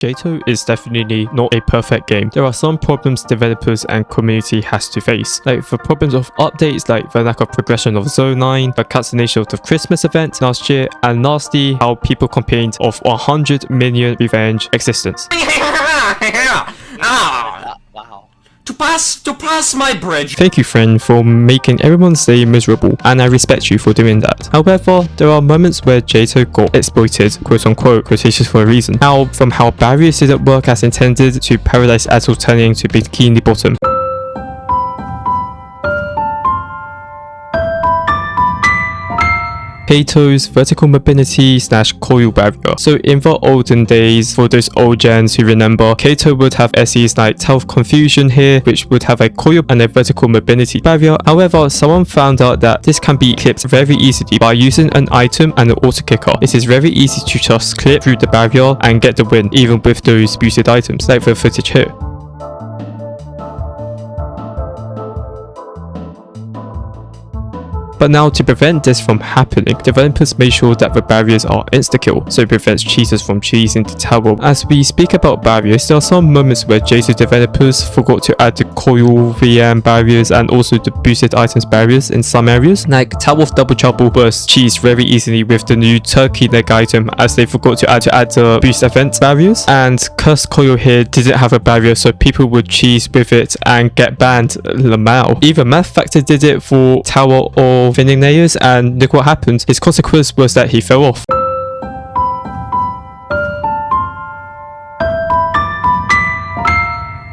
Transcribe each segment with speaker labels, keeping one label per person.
Speaker 1: JToH is definitely not a perfect game. There are some problems developers and community has to face, like the problems of updates, like the lack of progression of Zone 9, the cancellation of the Christmas event last year, and lastly, how people complained of 100 million revenge existence.
Speaker 2: Wow. To pass my bridge.
Speaker 1: Thank you, friend, for making everyone's day miserable, and I respect you for doing that. However, there are moments where JToH got exploited, quote unquote, quotations for a reason. From how barriers didn't work as intended, to paradise atoll turning to bikini bottom. JToH's vertical mobility / coil barrier. So in the olden days, for those old gens who remember, JToH would have SEs like Tell Confusion here, which would have a coil and a vertical mobility barrier. However, someone found out that this can be clipped very easily by using an item and an auto kicker. It is very easy to just clip through the barrier and get the win, even with those boosted items, like the footage here. But now, to prevent this from happening, developers make sure that the barriers are insta-kill, so it prevents cheaters from cheesing the tower. As we speak about barriers, there are some moments where JToH developers forgot to add the coil VM barriers and also the boosted items barriers in some areas. Like Tower of Double Trouble was cheesed very easily with the new turkey leg item, as they forgot to add the boost event barriers. And Cursed Coil here didn't have a barrier, so people would cheese with it and get banned. Lamau. Either Math Factor did it for Tower or thinning layers, and look what happened. His consequence was that he fell off.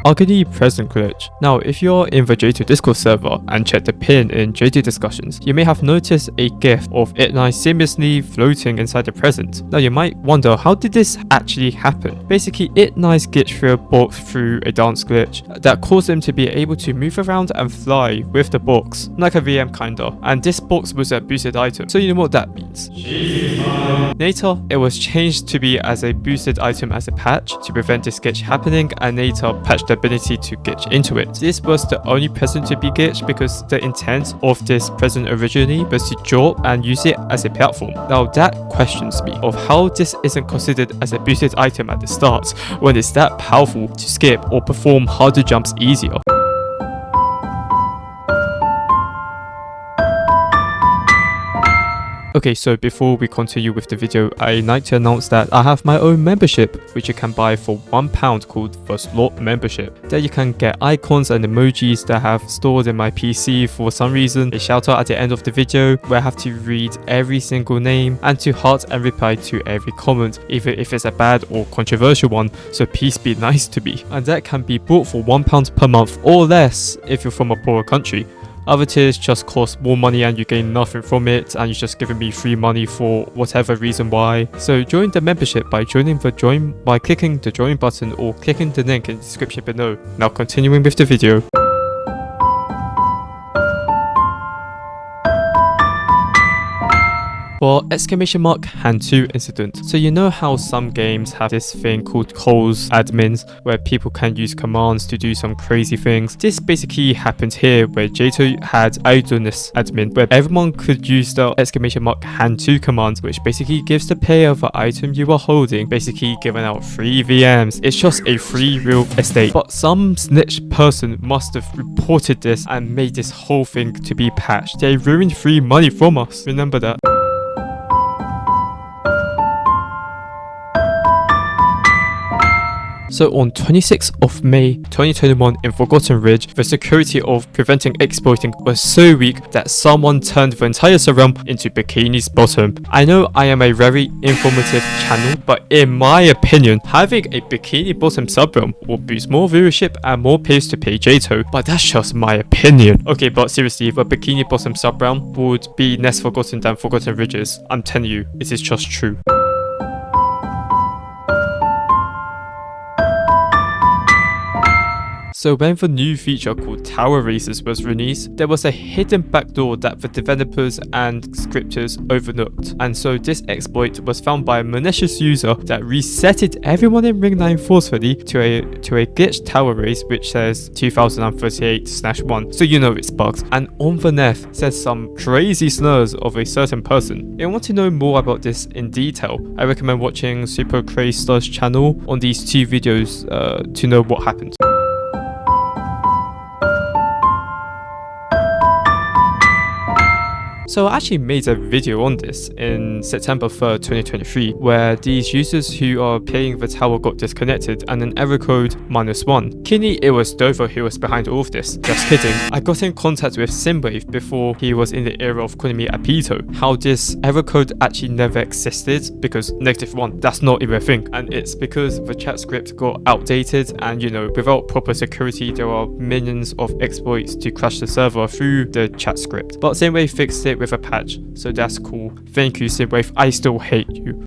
Speaker 1: Ugly present glitch. Now, if you're in the JToH Discord server and check the pin in JToH discussions, you may have noticed a gif of EToH seamlessly floating inside the present. Now, you might wonder, how did this actually happen? Basically, EToH glitched through a box through a dance glitch that caused him to be able to move around and fly with the box, like a VM kinda. And this box was a boosted item, so you know what that means. Later, it was changed to be as a boosted item as a patch to prevent this glitch happening, and later patched the ability to glitch into it. This was the only present to be glitched because the intent of this present originally was to drop and use it as a platform. Now that questions me of how this isn't considered as a boosted item at the start when it's that powerful to skip or perform harder jumps easier. Okay, so before we continue with the video, I'd like to announce that I have my own membership, which you can buy for £1 called the Slot Membership. There you can get icons and emojis that I have stored in my PC for some reason, a shout out at the end of the video where I have to read every single name and to heart and reply to every comment, even if it's a bad or controversial one, so please be nice to me. And that can be bought for £1 per month or less if you're from a poorer country. Other tiers just cost more money and you gain nothing from it, and you're just giving me free money for whatever reason why. So join the membership by clicking the join button or clicking the link in the description below. Now continuing with the video. For Exclamation Mark Hand 2 incident. So you know how some games have this thing called calls admins where people can use commands to do some crazy things. This basically happened here where JToH had idleness admin where everyone could use the Exclamation Mark Hand 2 command, which basically gives the player the item you are holding, basically giving out free VMs. It's just a free real estate. But some snitch person must have reported this and made this whole thing to be patched. They ruined free money from us. Remember that. So on 26th of May 2021 in Forgotten Ridge, the security of preventing exploiting was so weak that someone turned the entire subrealm into Bikini's bottom. I know I am a very informative channel, but in my opinion, having a Bikini bottom subrealm will boost more viewership and more players to play JToH, but that's just my opinion. Okay, but seriously, the Bikini bottom subrealm would be less forgotten than Forgotten Ridges. I'm telling you, it is just true. So when the new feature called Tower Races was released, there was a hidden backdoor that the developers and scripters overlooked. And so this exploit was found by a malicious user that resetted everyone in Ring 9 forcefully to a glitched tower race which says 2038/1. So you know it's bugged. And on the left says some crazy slurs of a certain person. If you want to know more about this in detail, I recommend watching Super Crazy Slurs channel on these two videos to know what happened. So I actually made a video on this in September 3rd, 2023, where these users who are playing the tower got disconnected and an error code -1. Kidney, it was Dover who was behind all of this. Just kidding. I got in contact with Simwave before he was in the era of calling me a pedo. How this error code actually never existed, because -1, that's not even a thing. And it's because the chat script got outdated, and you know, without proper security, there are millions of exploits to crash the server through the chat script. But Simwave fixed it with a patch, so that's cool. Thank you, Simwave. I still hate you.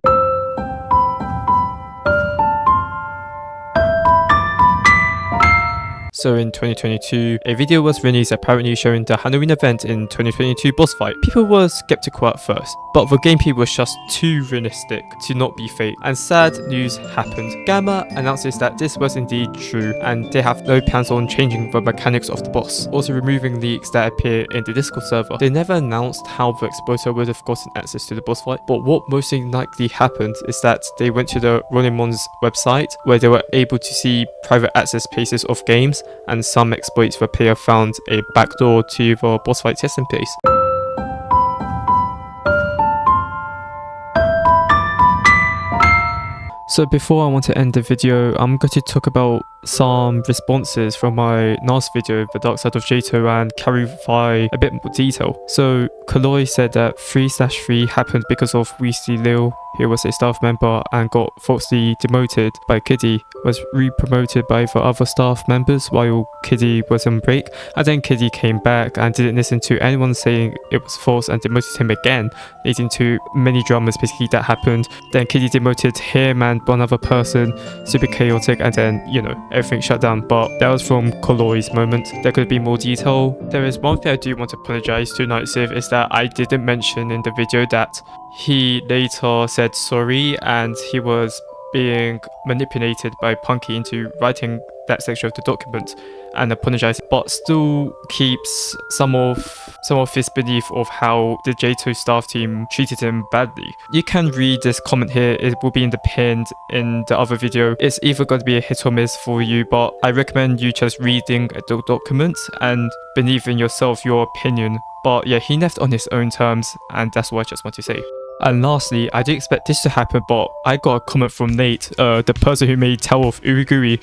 Speaker 1: So in 2022, a video was released apparently showing the Halloween event in 2022 boss fight. People were skeptical at first, but the gameplay was just too realistic to not be fake, and sad news happened. Gamma announces that this was indeed true, and they have no plans on changing the mechanics of the boss, also removing leaks that appear in the Discord server. They never announced how the exploiter would have gotten access to the boss fight, but what most likely happened is that they went to the Rollimon's website, where they were able to see private access pages of games, and some exploits the player found a backdoor to the boss fight testing place. So before I want to end the video, I'm going to talk about some responses from my last video, The Dark Side of JToH, and clarify a bit more detail. So Kaloi said that 3/3 happened because of Weasley Lil, who was a staff member and got falsely demoted by Kiddy, was re-promoted by the other staff members while Kiddy was on break, and then Kiddy came back and didn't listen to anyone saying it was false and demoted him again, leading to many dramas basically that happened. Then Kiddy demoted him and one other person, super chaotic, and then, you know, everything shut down. But that was from Kaloi's moment. There could be more detail. There is one thing I do want to apologize to Nightsiv, is that I didn't mention in the video that he later said sorry and he was being manipulated by Punky into writing that section of the document and apologized, but still keeps some of his belief of how the JToH staff team treated him badly. You can read this comment here, it will be in the pinned in the other video. It's either going to be a hit or miss for you, but I recommend you just reading the document and believe in yourself, your opinion. But yeah, he left on his own terms, and that's what I just want to say. And lastly, I didn't expect this to happen, but I got a comment from Nate, the person who made Tower of Uriguri.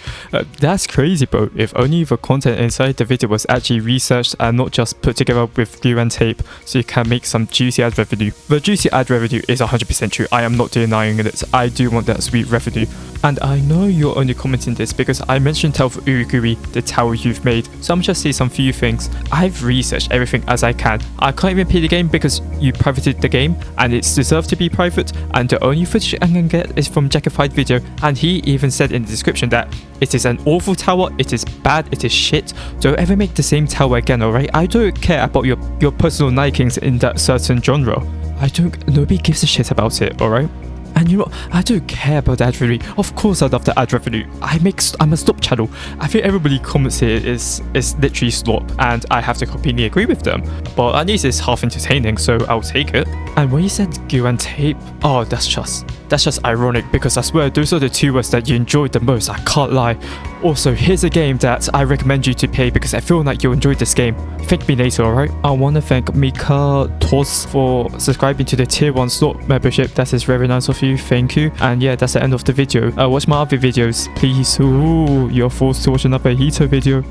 Speaker 1: That's crazy, bro. If only the content inside the video was actually researched and not just put together with glue and tape, so you can make some juicy ad revenue. The juicy ad revenue is 100% true. I am not denying it. I do want that sweet revenue. And I know you're only commenting this because I mentioned Tower of Uriguri, the tower you've made. So I'm just say some few things. I've researched everything as I can. I can't even play the game because you privated the game and it's deserved to be private, and the only footage I can get is from Jackified video, and he even said in the description that it is an awful tower, it is bad, it is shit, don't ever make the same tower again, alright? I don't care about your personal likings in that certain genre. Nobody gives a shit about it, alright? And you know what? I don't care about the ad revenue. Of course I love the ad revenue. I'm a slop channel. I think everybody comments here is literally slop, and I have to completely agree with them. But at least it's half entertaining, so I'll take it. And when you said glue and tape, oh, that's just ironic, because I swear those are the two words that you enjoyed the most. I can't lie. Also, here's a game that I recommend you to play because I feel like you'll enjoy this game. Thank me later, alright? I want to thank Mika Tos for subscribing to the tier 1 slot membership. That is very nice of you. Thank you. And yeah, that's the end of the video. Watch my other videos, please. Ooh, you're forced to watch another EToH video.